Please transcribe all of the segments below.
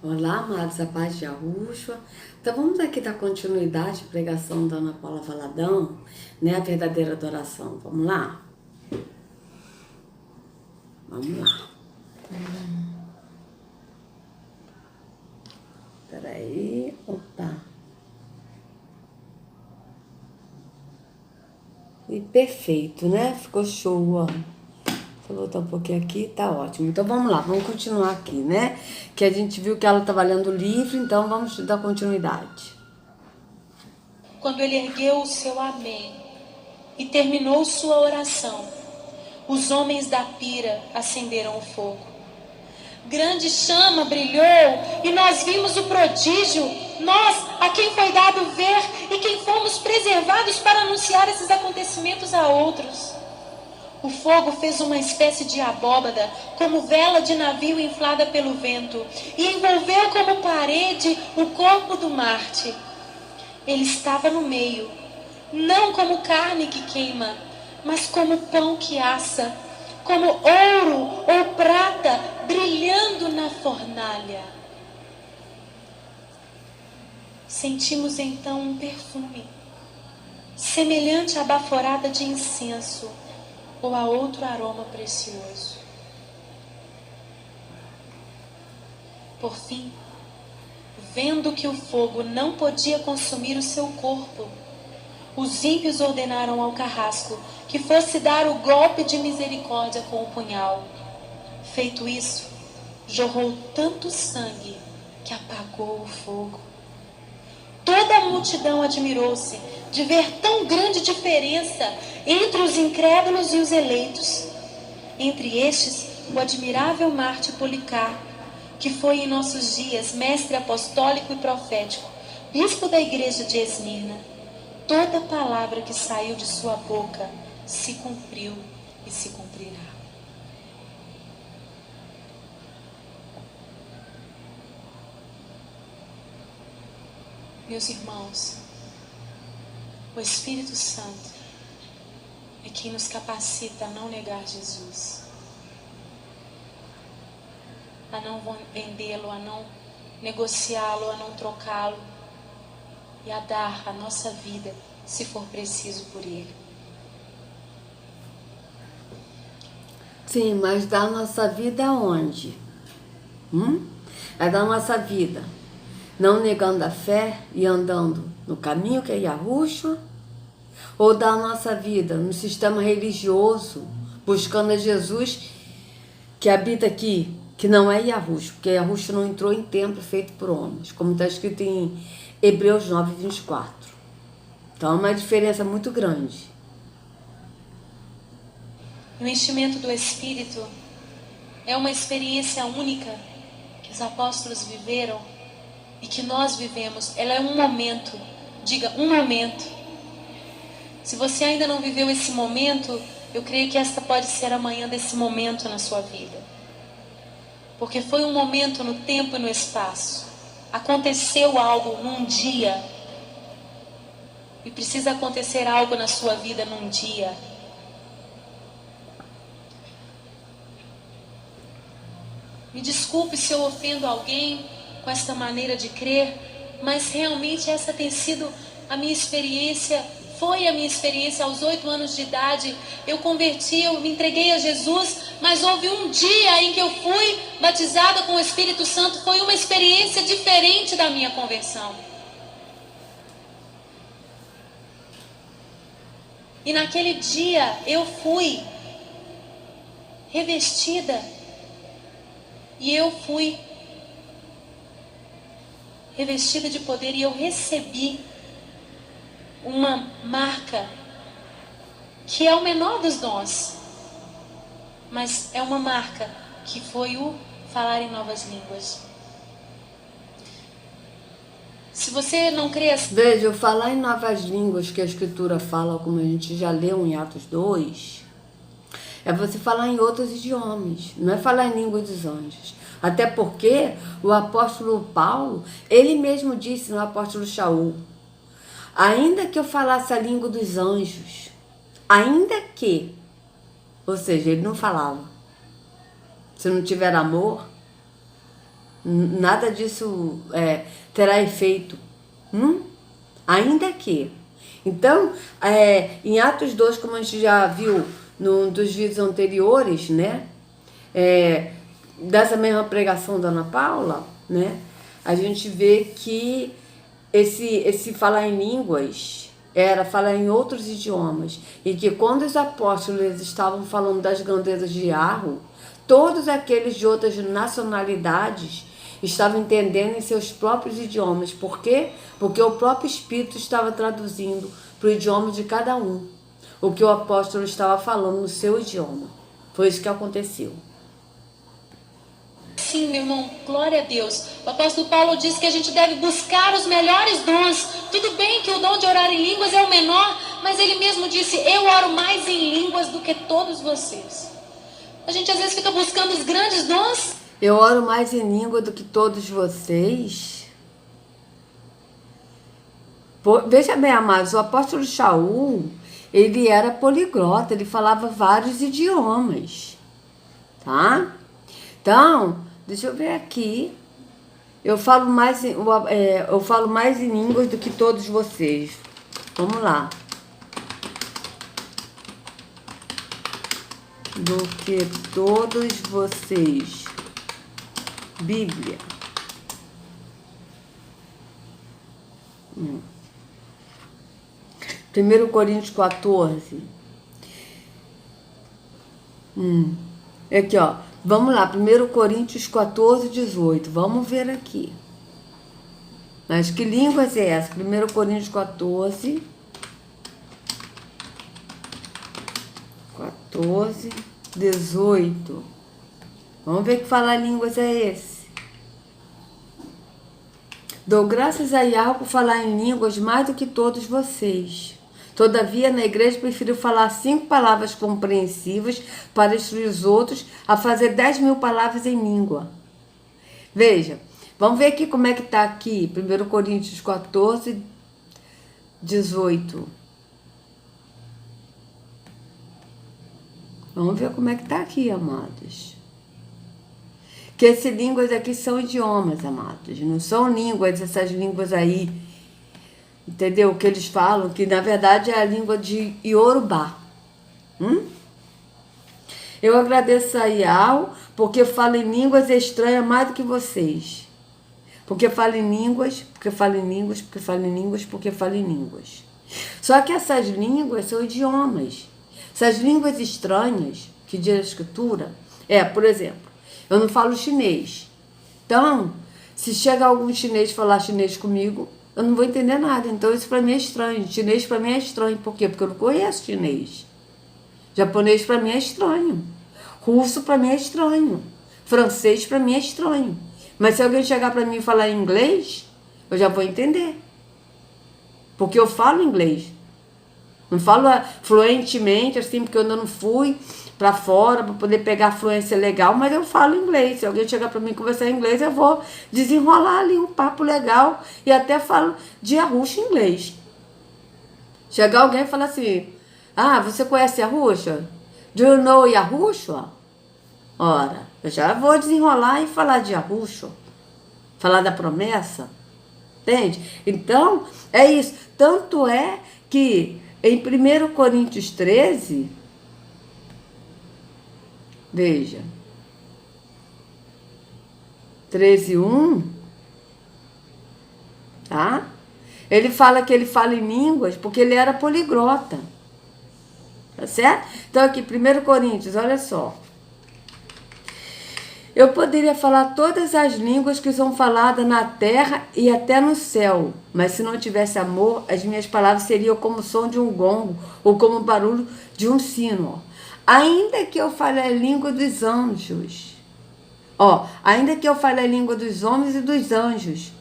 Olá, amados, a paz de Yahushua. Então vamos aqui dar continuidade à pregação da Ana Paula Valadão, né? A verdadeira adoração. Vamos lá? Vamos lá. Peraí. Opa. E perfeito, né? Ficou show, ó. Vou voltar um pouquinho aqui, tá ótimo. Então vamos lá, vamos continuar aqui, né? Que a gente viu que ela estava lendo o livro, então vamos dar continuidade. Quando ele ergueu o seu amém e terminou sua oração, os homens da pira acenderam o fogo. Grande chama brilhou e nós vimos o prodígio, nós a quem foi dado ver e quem fomos preservados para anunciar esses acontecimentos a outros. O fogo fez uma espécie de abóbada, como vela de navio inflada pelo vento, e envolveu como parede o corpo do Marte. Ele estava no meio, não como carne que queima, mas como pão que assa, como ouro ou prata brilhando na fornalha. Sentimos então um perfume, semelhante à baforada de incenso ou a outro aroma precioso. Por fim, vendo que o fogo não podia consumir o seu corpo, os ímpios ordenaram ao carrasco que fosse dar o golpe de misericórdia com o punhal. Feito isso, jorrou tanto sangue que apagou o fogo. Toda a multidão admirou-se de ver tão grande diferença entre os incrédulos e os eleitos. Entre estes, o admirável Marte Policarpo, que foi em nossos dias mestre apostólico e profético, bispo da igreja de Esmirna. Toda palavra que saiu de sua boca se cumpriu e se cumprirá. Meus irmãos, o Espírito Santo é quem nos capacita a não negar Jesus, a não vendê-lo, a não negociá-lo, a não trocá-lo e a dar a nossa vida, se for preciso, por ele. Sim, mas da nossa vida aonde? É da nossa vida não negando a fé e andando no caminho que é Yahushua, ou da nossa vida no sistema religioso, buscando a Jesus que habita aqui, que não é Yahushua, porque Yahushua não entrou em templo feito por homens, como está escrito em Hebreus 9, 24. Então é uma diferença muito grande. O enchimento do Espírito é uma experiência única que os apóstolos viveram e que nós vivemos. Ela é um momento, diga, um momento. Se você ainda não viveu esse momento, eu creio que esta pode ser a manhã desse momento na sua vida. Porque foi um momento no tempo e no espaço. Aconteceu algo num dia. E precisa acontecer algo na sua vida num dia. Me desculpe se eu ofendo alguém com esta maneira de crer, mas realmente essa tem sido a minha experiência, foi a minha experiência aos 8 anos de idade. Eu converti, eu me entreguei a Jesus, mas houve um dia em que eu fui batizada com o Espírito Santo, foi uma experiência diferente da minha conversão. E naquele dia eu fui revestida e eu fui revestida de poder e eu recebi uma marca que é o menor dos dons, mas é uma marca que foi o falar em novas línguas. Se você não crê assim... Veja, o falar em novas línguas que a Escritura fala, como a gente já leu em Atos 2, é você falar em outros idiomas, não é falar em língua dos anjos. Até porque o apóstolo Paulo, ele mesmo disse no apóstolo Shaul, ainda que eu falasse a língua dos anjos, ainda que, ou seja, ele não falava. Se não tiver amor, Nada disso terá efeito. Ainda que. Então, em Atos 2, como a gente já viu num dos vídeos anteriores, né? Dessa mesma pregação da Ana Paula, né? A gente vê que esse falar em línguas era falar em outros idiomas. E que quando os apóstolos estavam falando das grandezas de Yahweh, todos aqueles de outras nacionalidades estavam entendendo em seus próprios idiomas. Por quê? Porque o próprio Espírito estava traduzindo para o idioma de cada um o que o apóstolo estava falando no seu idioma. Foi isso que aconteceu. Sim, meu irmão, glória a Deus. O apóstolo Paulo diz que a gente deve buscar os melhores dons. Tudo bem que o dom de orar em línguas é o menor, mas ele mesmo disse, eu oro mais em línguas do que todos vocês. A gente às vezes fica buscando os grandes dons. Eu oro mais em língua do que todos vocês. Veja bem, amados, o apóstolo Shaul, ele era poliglota, ele falava vários idiomas, tá? Então, deixa eu ver aqui. Eu falo mais em línguas do que todos vocês. Vamos lá. Do que todos vocês. Bíblia. 1 Coríntios 14. Aqui, ó. Vamos lá, 1 Coríntios 14, 18. Vamos ver aqui. Mas que línguas é essa? 1 Coríntios 14. 14, 18. Vamos ver que falar línguas é esse. Dou graças a Yahweh por falar em línguas mais do que todos vocês. Todavia, na igreja, prefiro falar 5 palavras compreensivas para instruir os outros a fazer 10.000 palavras em língua. Veja, vamos ver aqui como é que está aqui. 1 Coríntios 14, 18. Vamos ver como é que está aqui, amados. Que essas línguas aqui são idiomas, amados. Não são línguas, essas línguas aí, entendeu? Que eles falam, que na verdade é a língua de Yorubá. Eu agradeço a Yahweh porque falo em línguas estranhas mais do que vocês. Porque falo em línguas, porque falo em línguas, porque falo em línguas, porque falo em línguas. Só que essas línguas são idiomas. Essas línguas estranhas, que diz a escritura, por exemplo, eu não falo chinês. Então, se chega algum chinês falar chinês comigo, eu não vou entender nada. Então, isso para mim é estranho. Chinês para mim é estranho. Por quê? Porque eu não conheço chinês. Japonês para mim é estranho. Russo para mim é estranho. Francês para mim é estranho. Mas se alguém chegar para mim e falar inglês, eu já vou entender. Porque eu falo inglês. Não falo fluentemente, assim, porque eu ainda não fui para fora para poder pegar a fluência legal, mas eu falo inglês. Se alguém chegar para mim conversar em inglês, eu vou desenrolar ali um papo legal e até falo de Yahusha em inglês. Chegar alguém e falar assim, você conhece Yahusha? Do you know Yahusha? Ora, eu já vou desenrolar e falar de Yahusha. Falar da promessa. Entende? Então, é isso. Tanto é que em 1 Coríntios 13, veja, 13:1, tá? Ele fala que ele fala em línguas porque ele era poliglota, tá certo? Então aqui, 1 Coríntios, olha só. Eu poderia falar todas as línguas que são faladas na terra e até no céu, mas se não tivesse amor, as minhas palavras seriam como o som de um gongo ou como o barulho de um sino. Ainda que eu fale a língua dos anjos, ainda que eu fale a língua dos homens e dos anjos,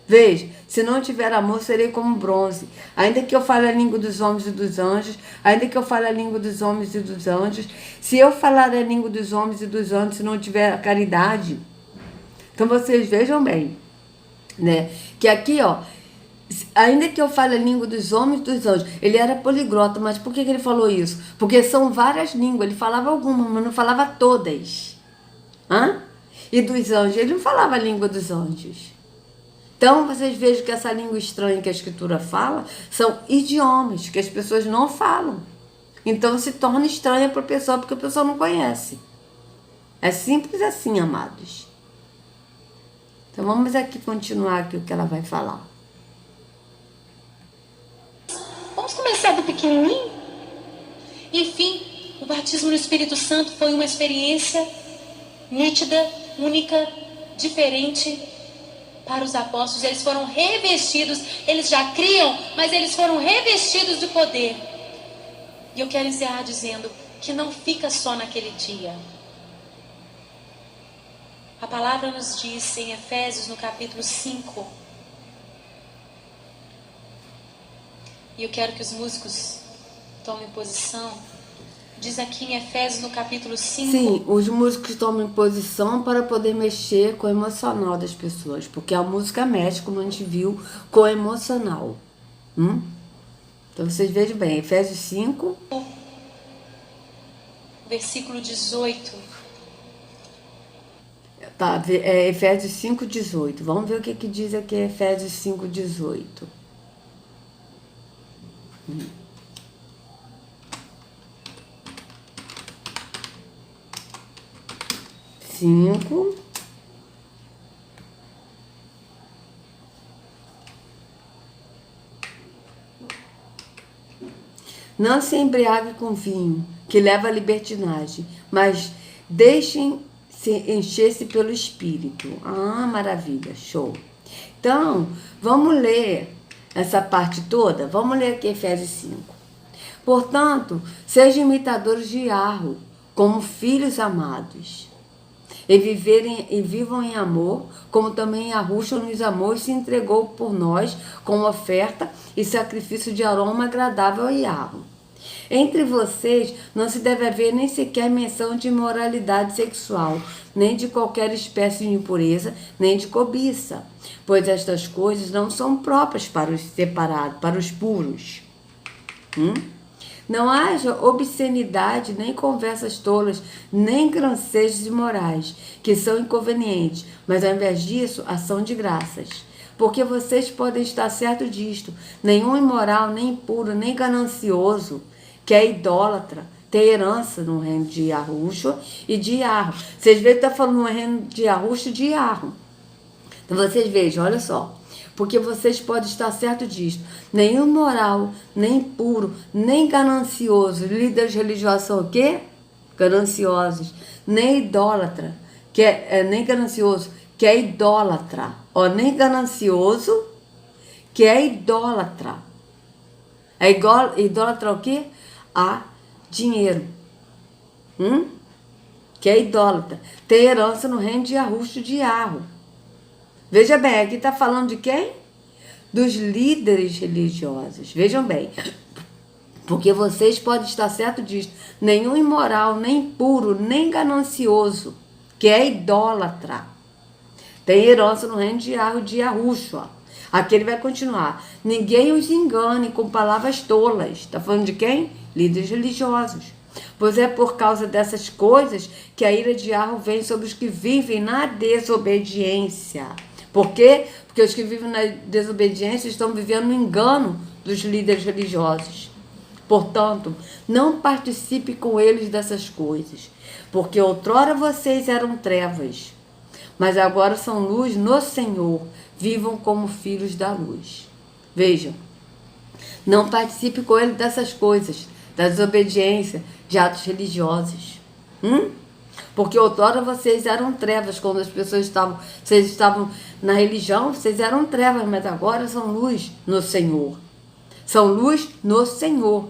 veja, se não tiver amor, serei como bronze. Ainda que eu fale a língua dos homens e dos anjos, ainda que eu fale a língua dos homens e dos anjos, se eu falar a língua dos homens e dos anjos, se não tiver caridade. Então vocês vejam bem, né? Que aqui, ainda que eu fale a língua dos homens e dos anjos, ele era poliglota, mas por que ele falou isso? Porque são várias línguas, ele falava algumas, mas não falava todas. e dos anjos. Ele não falava a língua dos anjos. Então, vocês vejam que essa língua estranha que a Escritura fala são idiomas que as pessoas não falam. Então, se torna estranha para a pessoa, porque a pessoa não conhece. É simples assim, amados. Então, vamos aqui continuar aqui o que ela vai falar. Vamos começar do pequenininho? Enfim, o batismo no Espírito Santo foi uma experiência nítida, única, diferente para os apóstolos. Eles foram revestidos, eles já criam, mas eles foram revestidos de poder. E eu quero encerrar dizendo que não fica só naquele dia. A palavra nos diz em Efésios, no capítulo 5, e eu quero que os músicos tomem posição. Diz aqui em Efésios, no capítulo 5. Sim, os músicos tomam posição para poder mexer com o emocional das pessoas. Porque a música mexe, como a gente viu, com o emocional. Então vocês vejam bem, Efésios 5. Versículo 18. Tá, é Efésios 5, 18. Vamos ver o que diz aqui Efésios 5, 18. 5. Não se embriague com vinho, que leva à libertinagem, mas deixem-se encher-se pelo Espírito. Ah, maravilha, show. Então, vamos ler essa parte toda? Vamos ler aqui Efésios 5. Portanto, sejam imitadores de Yarro, como filhos amados. E vivam em amor, como também Yahushua nos amou e se entregou por nós como oferta e sacrifício de aroma agradável a Yahweh. Entre vocês não se deve haver nem sequer menção de imoralidade sexual, nem de qualquer espécie de impureza, nem de cobiça, pois estas coisas não são próprias para os separados, para os puros. Não haja obscenidade, nem conversas tolas, nem grancejos imorais, que são inconvenientes, mas ao invés disso, ação de graças. Porque vocês podem estar certos disto: nenhum imoral, nem impuro, nem ganancioso, que é idólatra, tem herança no reino de Yahushua e de Yarro. Vocês veem que está falando no reino de Yahushua e de Yarro. Então vocês vejam, olha só. Porque vocês podem estar certos disto: nenhum moral, nem puro, nem ganancioso. Líderes religiosos são o quê? Gananciosos. Nem idólatra, nem ganancioso, que é idólatra. Ó, nem ganancioso, que é idólatra. É idólatra o quê? A dinheiro. Que é idólatra. Tem herança no reino de Yahushua de Yarro. Veja bem, aqui está falando de quem? Dos líderes religiosos. Vejam bem, porque vocês podem estar certos disso: nenhum imoral, nem impuro, nem ganancioso, que é idólatra, tem herança no reino de Yahushua. Aqui ele vai continuar: ninguém os engane com palavras tolas. Está falando de quem? Líderes religiosos. Pois é por causa dessas coisas que a ira de Yarro vem sobre os que vivem na desobediência. Por quê? Porque os que vivem na desobediência estão vivendo no engano dos líderes religiosos. Portanto, não participe com eles dessas coisas, porque outrora vocês eram trevas, mas agora são luz no Senhor. Vivam como filhos da luz. Vejam, não participe com eles dessas coisas, da desobediência, de atos religiosos. Porque outrora vocês eram trevas, quando as pessoas vocês estavam na religião, vocês eram trevas, mas agora são luz no Senhor. São luz no Senhor,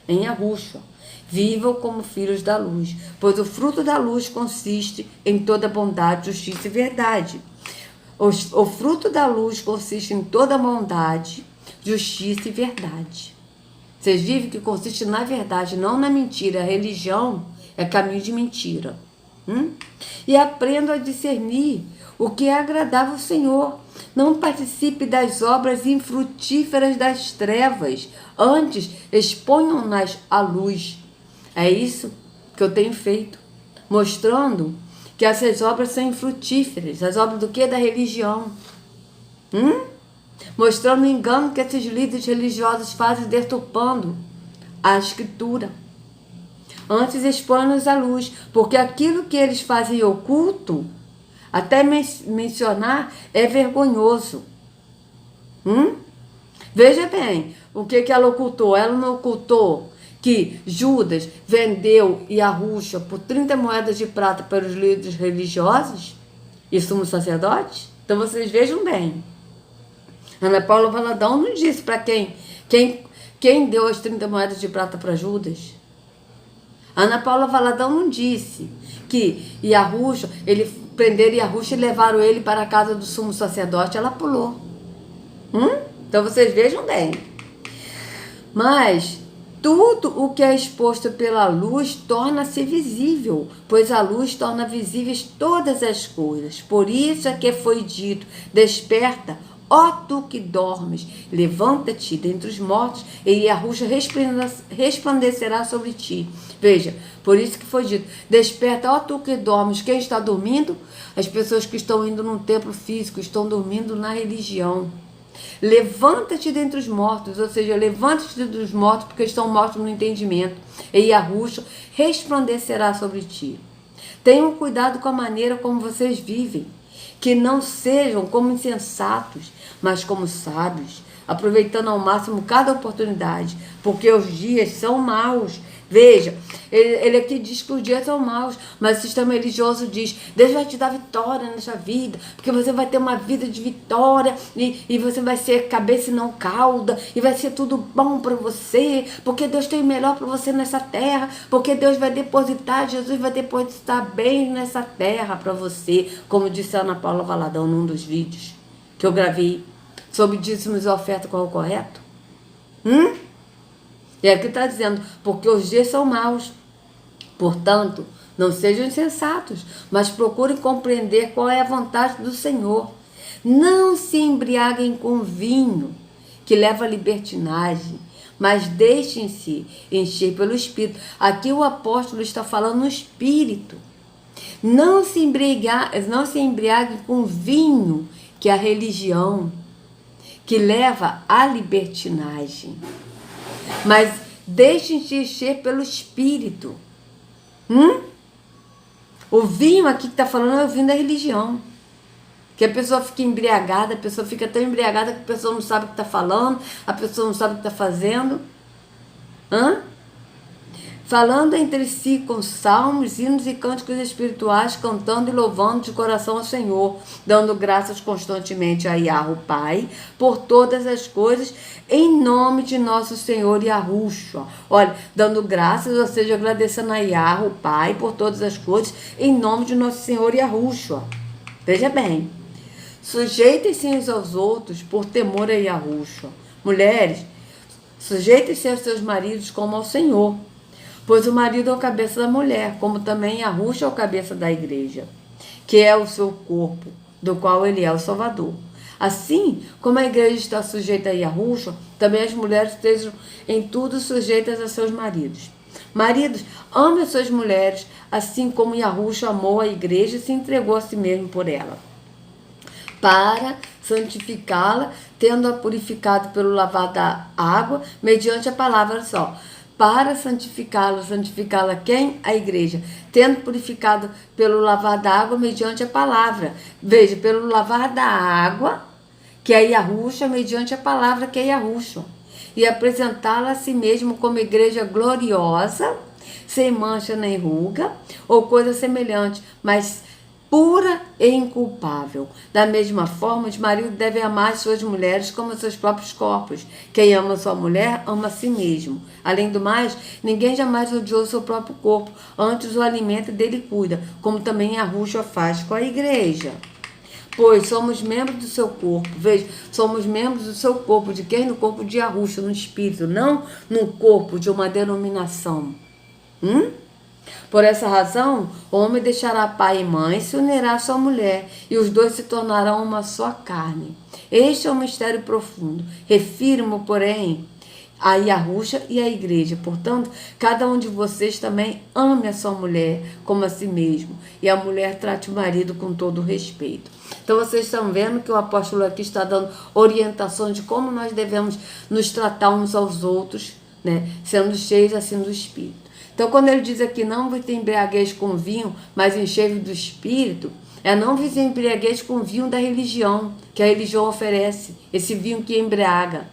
em Yahushua. Vivam como filhos da luz, pois o fruto da luz consiste em toda bondade, justiça e verdade. O fruto da luz consiste em toda bondade, justiça e verdade. Vocês vivem que consiste na verdade, não na mentira. A religião é caminho de mentira. E aprendam a discernir o que é agradável ao Senhor. Não participe das obras infrutíferas das trevas, antes exponham-nas à luz. É isso que eu tenho feito, mostrando que que essas obras são infrutíferas. As obras do quê? Da religião. Mostrando o engano que esses líderes religiosos fazem, deturpando a Escritura. Antes expõe-nos à luz, porque aquilo que eles fazem oculto, até mencionar, é vergonhoso. Veja bem, o que ela ocultou? Ela não ocultou que Judas vendeu Yahushua por 30 moedas de prata para os líderes religiosos e sumos sacerdotes? Então vocês vejam bem. Ana Paula Valadão não disse para quem deu as 30 moedas de prata para Judas. Ana Paula Valadão não disse que Yahushua, ele prenderam Yahushua e levaram ele para a casa do sumo sacerdote. Ela pulou. Então vocês vejam bem. Mas tudo o que é exposto pela luz torna-se visível, pois a luz torna visíveis todas as coisas. Por isso é que foi dito: desperta, ó tu que dormes, levanta-te dentre os mortos, e Yahushua resplandecerá sobre ti. Veja, por isso que foi dito: desperta, ó tu que dormes. Quem está dormindo? As pessoas que estão indo num templo físico, estão dormindo na religião. Levanta-te dentre os mortos, ou seja, levanta-te dentre os mortos, porque estão mortos no entendimento, e Yahushua resplandecerá sobre ti. Tenham cuidado com a maneira como vocês vivem, que não sejam como insensatos, mas como sábios, aproveitando ao máximo cada oportunidade, porque os dias são maus. Veja, ele aqui diz que os dias são maus, mas o sistema religioso diz: Deus vai te dar vitória nessa vida, porque você vai ter uma vida de vitória, e você vai ser cabeça e não cauda, e vai ser tudo bom para você, porque Deus tem o melhor para você nessa terra, porque Deus vai depositar, Jesus vai depositar bem nessa terra para você, como disse a Ana Paula Valadão num dos vídeos que eu gravei sobre dízimos e oferta, qual é o correto? E aqui está dizendo: porque os dias são maus. Portanto, não sejam insensatos, mas procurem compreender qual é a vontade do Senhor. Não se embriaguem com vinho, que leva à libertinagem, mas deixem-se encher pelo Espírito. Aqui o apóstolo está falando no Espírito. Não se embriaguem com vinho, que é a religião, que leva à libertinagem, mas deixem-se encher pelo Espírito. O vinho aqui que está falando é o vinho da religião. Que a pessoa fica embriagada, a pessoa fica tão embriagada que a pessoa não sabe o que está falando, a pessoa não sabe o que está fazendo. Falando entre si com salmos, hinos e cânticos espirituais, cantando e louvando de coração ao Senhor, dando graças constantemente a Yahu Pai por todas as coisas, em nome de nosso Senhor Yahushua. Olha, dando graças, ou seja, agradecendo a Yahu Pai por todas as coisas, em nome de nosso Senhor Yahushua. Veja bem, sujeitem-se uns aos outros por temor a Yahushua. Mulheres, sujeitem-se aos seus maridos como ao Senhor. Pois o marido é o cabeça da mulher, como também Yahushua é o cabeça da igreja, que é o seu corpo, do qual ele é o Salvador. Assim como a igreja está sujeita a Yahushua, também as mulheres estejam em tudo sujeitas a seus maridos. Maridos, amem as suas mulheres, assim como Yahushua amou a igreja e se entregou a si mesmo por ela, para santificá-la, tendo-a purificado pelo lavar da água, mediante a palavra só. Para santificá-la quem? A igreja, tendo purificado pelo lavar da água mediante a palavra. Veja, pelo lavar da água, que é Yahushua, mediante a palavra, que é Yahushua. E apresentá-la a si mesmo como igreja gloriosa, sem mancha nem ruga, ou coisa semelhante, mas pura e inculpável. Da mesma forma, os maridos devem amar as suas mulheres como seus próprios corpos. Quem ama sua mulher, ama a si mesmo. Além do mais, ninguém jamais odiou seu próprio corpo, antes o alimenta e dele cuida, como também Yahushua faz com a igreja. Pois somos membros do seu corpo. Veja, somos membros do seu corpo. De quem? No corpo de Yahushua, no espírito, não no corpo de uma denominação. Por essa razão, o homem deixará pai e mãe, se unirá à sua mulher, e os dois se tornarão uma só carne. Este é um mistério profundo. Refiro-me, porém, a Yahusha e a igreja. Portanto, cada um de vocês também ame a sua mulher como a si mesmo, e a mulher trate o marido com todo o respeito. Então, vocês estão vendo que o apóstolo aqui está dando orientações de como nós devemos nos tratar uns aos outros, né? Sendo cheios assim do Espírito. Então, quando ele diz aqui, não vos embriagueis com vinho, mas enchei-vos do Espírito, não vos embriagueis com vinho da religião, que a religião oferece, esse vinho que embriaga,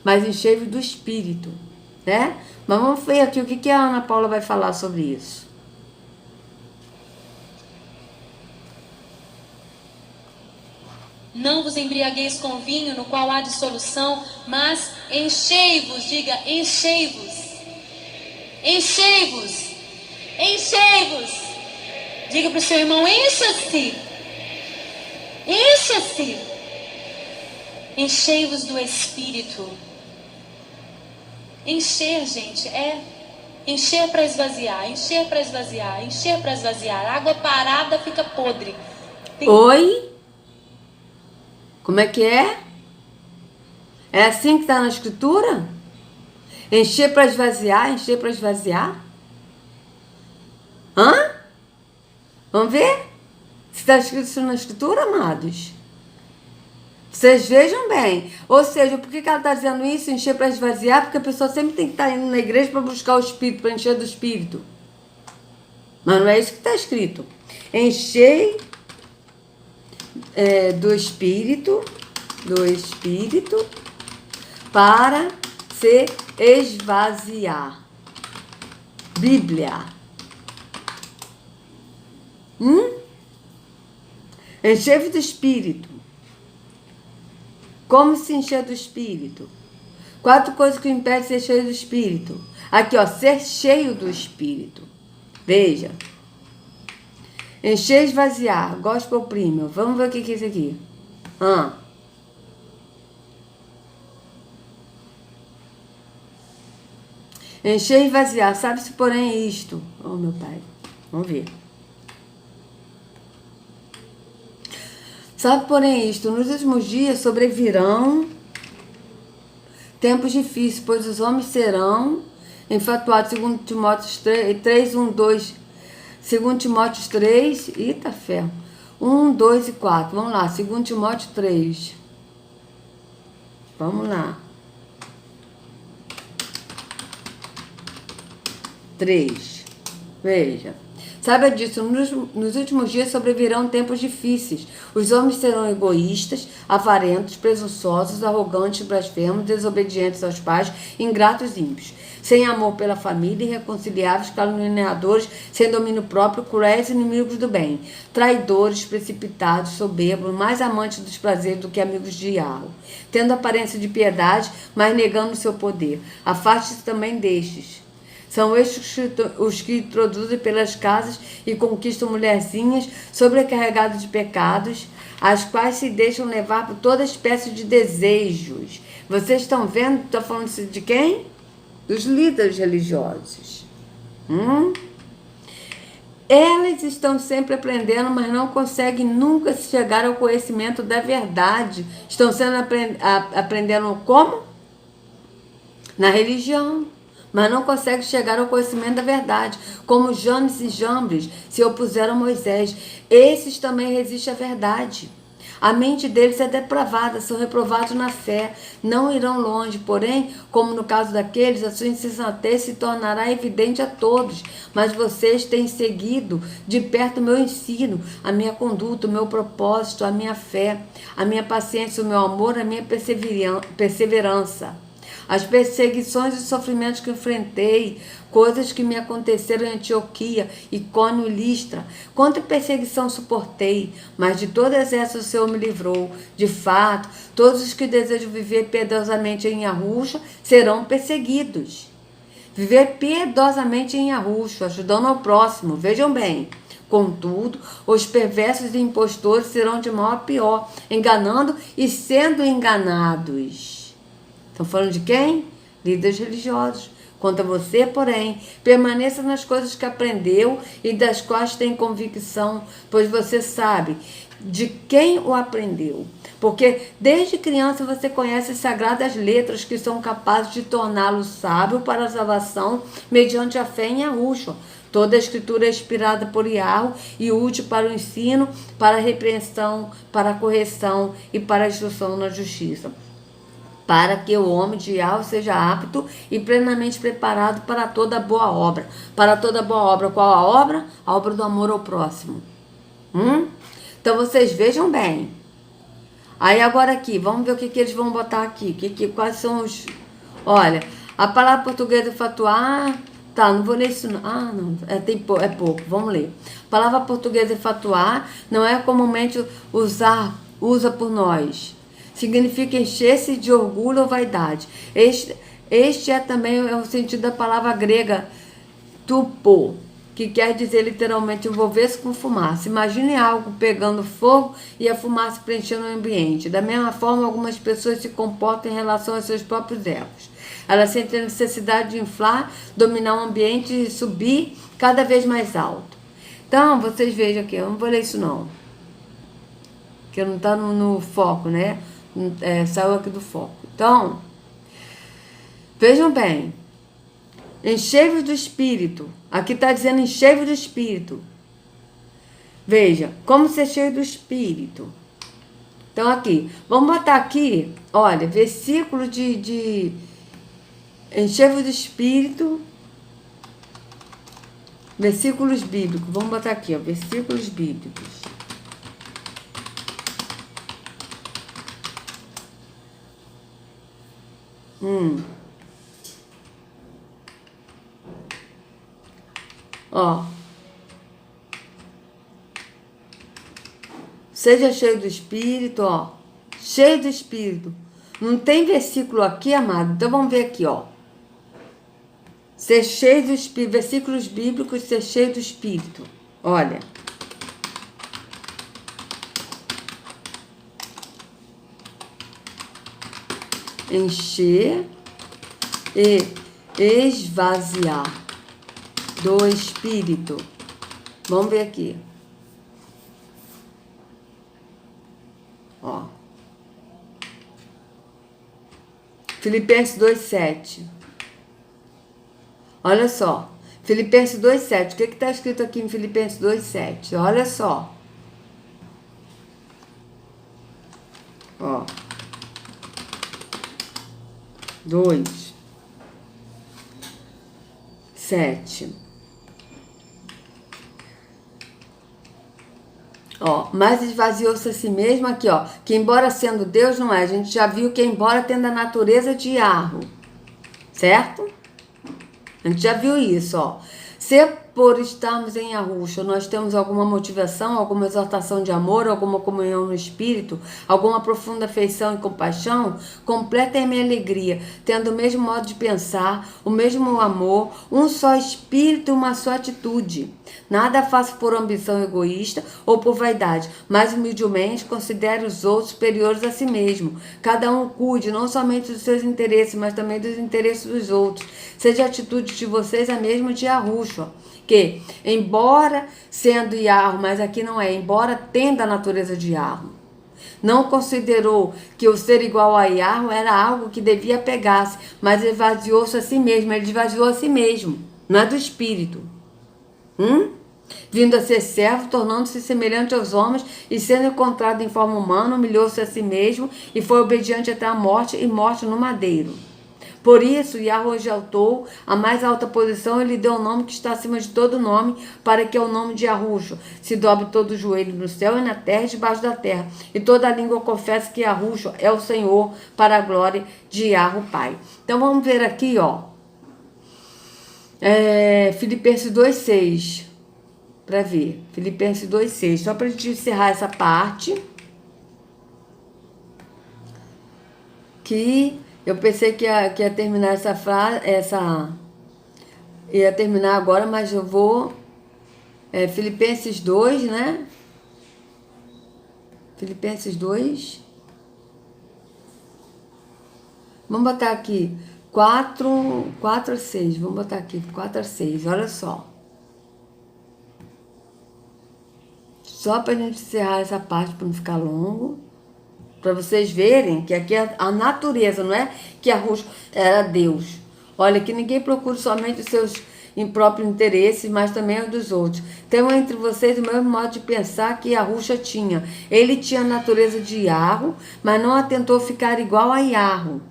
mas enchei-vos do Espírito, né? Mas vamos ver aqui o que a Ana Paula vai falar sobre isso. Não vos embriagueis com vinho, no qual há dissolução, mas enchei-vos, diga, enchei-vos. Enchei-vos. Enchei-vos. Diga para o seu irmão, encha-se. Encha-se. Enchei-vos do Espírito. Encher, gente, encher para esvaziar, encher para esvaziar, encher para esvaziar. Água parada fica podre. Oi? Como é que é? É assim que está na Escritura? Encher para esvaziar, encher para esvaziar? Hã? Vamos ver? Se está escrito isso na Escritura, amados? Vocês vejam bem. Ou seja, por que ela está dizendo isso, encher para esvaziar? Porque a pessoa sempre tem que estar indo na igreja para buscar o Espírito, para encher do Espírito. Mas não é isso que está escrito. Enchei do Espírito para se esvaziar. Bíblia. Encher do Espírito. Como se encher do Espírito? 4 coisas que impedem de ser cheio do Espírito. Aqui, ó, ser cheio do Espírito. Veja. Encher e esvaziar. Gospel Premium. Vamos ver o que é isso aqui. Encher e esvaziar. Sabe-se, porém, isto. Oh, meu pai. Vamos ver. Sabe, porém, isto. Nos últimos dias sobrevirão tempos difíceis, pois os homens serão enfatuados, segundo Timóteo 3, 1, 2. Segundo Timóteo 3, eita ferro. 1, 2 e 4. Vamos lá, segundo Timóteo 3. Vamos lá. 3. Veja. Saiba disso, nos últimos dias sobrevirão tempos difíceis. Os homens serão egoístas, avarentos, presunçosos, arrogantes, blasfemos, desobedientes aos pais, ingratos e ímpios, sem amor pela família, irreconciliáveis, caluniadores, sem domínio próprio, cruéis, inimigos do bem, traidores, precipitados, soberbos, mais amantes dos prazeres do que amigos de Yahweh, tendo aparência de piedade, mas negando o seu poder. Afaste-se também destes. São estes os que introduzem pelas casas e conquistam mulherzinhas sobrecarregadas de pecados, as quais se deixam levar por toda espécie de desejos. Vocês estão vendo? Estou falando de quem? Dos líderes religiosos. Elas estão sempre aprendendo, mas não conseguem nunca chegar ao conhecimento da verdade. Estão sendo aprendendo como? Na religião. Mas não conseguem chegar ao conhecimento da verdade, como Janes e Jambres se opuseram a Moisés. Esses também resistem à verdade. A mente deles é depravada, são reprovados na fé, não irão longe, porém, como no caso daqueles, a sua insensatez se tornará evidente a todos. Mas vocês têm seguido de perto o meu ensino, a minha conduta, o meu propósito, a minha fé, a minha paciência, o meu amor, a minha perseverança. As perseguições e sofrimentos que enfrentei, coisas que me aconteceram em Antioquia, Icônio e Listra. Quanta perseguição suportei, mas de todas essas o Senhor me livrou. De fato, todos os que desejam viver piedosamente em Yahusha serão perseguidos. Viver piedosamente em Yahusha, ajudando ao próximo, vejam bem. Contudo, os perversos e impostores serão de mal a pior, enganando e sendo enganados. Estão falando de quem? Líderes religiosos. Quanto a você, porém, permaneça nas coisas que aprendeu e das quais tem convicção, pois você sabe de quem o aprendeu. Porque desde criança você conhece as sagradas letras que são capazes de torná-lo sábio para a salvação mediante a fé em Yahushua. Toda a escritura é inspirada por Yahweh e útil para o ensino, para a repreensão, para a correção e para a instrução na justiça, para que o homem de Yahweh seja apto e plenamente preparado para toda boa obra. Para toda boa obra. Qual a obra? A obra do amor ao próximo. Então vocês vejam bem. Aí agora aqui, vamos ver o que eles vão botar aqui. Quais são os... Olha, a palavra portuguesa fatuar... Tá, não vou ler isso não. Ah, não, é pouco, vamos ler. A palavra portuguesa fatuar não é comumente usa por nós. Significa encher-se de orgulho ou vaidade. Este é também o sentido da palavra grega tupo, que quer dizer literalmente envolver-se com fumaça. Imagine algo pegando fogo e a fumaça preenchendo o ambiente. Da mesma forma, algumas pessoas se comportam em relação aos seus próprios erros. Elas sentem a necessidade de inflar, dominar o ambiente e subir cada vez mais alto. Então, vocês vejam aqui, eu não vou ler isso não, porque não está no foco, né? Saiu aqui do foco. Então, vejam bem. Enchei-vos do Espírito. Aqui está dizendo enchei-vos do Espírito. Veja, como ser cheio do Espírito. Então aqui, vamos botar aqui, olha, versículo de enchei-vos do Espírito. Versículos bíblicos. Vamos botar aqui, ó, versículos bíblicos. Ó. Seja cheio do Espírito, ó. Cheio do Espírito. Não tem versículo aqui, amado? Então vamos ver aqui, ó. Ser cheio do Espírito. Versículos bíblicos, ser cheio do Espírito. Olha. Encher e esvaziar do Espírito. Vamos ver aqui. Ó. Filipenses 2:7. Olha só. Filipenses 2:7. O que está escrito aqui em Filipenses 2:7? Olha só. Ó. 2:7. Ó, mas esvaziou-se a si mesmo aqui, ó, que embora sendo Deus não é, a gente já viu que embora tendo a natureza de Yahweh, certo? A gente já viu isso, ó. Se por estarmos em Yahushua nós temos alguma motivação, alguma exortação de amor, alguma comunhão no Espírito, alguma profunda afeição e compaixão, completem minha alegria, tendo o mesmo modo de pensar, o mesmo amor, um só Espírito e uma só atitude. Nada faço por ambição egoísta ou por vaidade, mas humildemente considere os outros superiores a si mesmo. Cada um cuide não somente dos seus interesses, mas também dos interesses dos outros. Seja a atitude de vocês a mesma de Yahushua, que, embora sendo Yahweh, mas aqui não é, embora tenda a natureza de Yahweh, não considerou que o ser igual a Yahweh era algo que devia pegar-se, mas esvaziou-se a si mesmo. Ele esvaziou a si mesmo, não é do Espírito. Vindo a ser servo, tornando-se semelhante aos homens e sendo encontrado em forma humana, humilhou-se a si mesmo e foi obediente até a morte e morte no madeiro. Por isso, Yahweh exaltou a mais alta posição e lhe deu o nome que está acima de todo nome, para que ao nome de Yahushua se dobre todo o joelho no céu e na terra e debaixo da terra, e toda a língua confesse que Yahushua é o Senhor, para a glória de Yahweh Pai. Então vamos ver aqui, ó. Filipenses 2:6. Para ver. Filipenses 2:6. Só para a gente encerrar essa parte. Que eu pensei que ia terminar essa frase. Ia terminar agora, mas eu vou. Filipenses 2, né? Filipenses 2. Vamos botar aqui. 4 a 6. Vamos botar aqui. 4 a 6. Olha só. Só para a gente encerrar essa parte para não ficar longo. Para vocês verem que aqui é a natureza, não é que Arruxo era Deus. Olha, que ninguém procure somente os seus próprios interesses, mas também os dos outros. Tenham entre vocês o mesmo modo de pensar que Arruxa tinha. Ele tinha a natureza de Iarro, mas não atentou ficar igual a Iarro.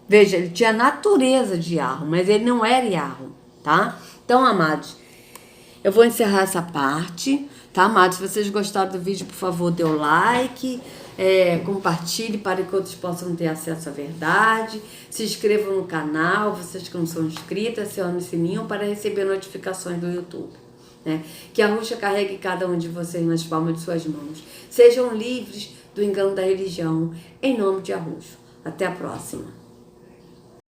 Veja, ele tinha a natureza de Iarro, mas ele não era Iarro, tá? Então, amados, eu vou encerrar essa parte, tá, amados? Se vocês gostaram do vídeo, por favor, dê o like, compartilhe para que outros possam ter acesso à verdade. Se inscrevam no canal, vocês que não são inscritos, acionem o sininho para receber notificações do YouTube. Né? Que a Arruxa carregue cada um de vocês nas palmas de suas mãos. Sejam livres do engano da religião, em nome de Arruxo. Até a próxima.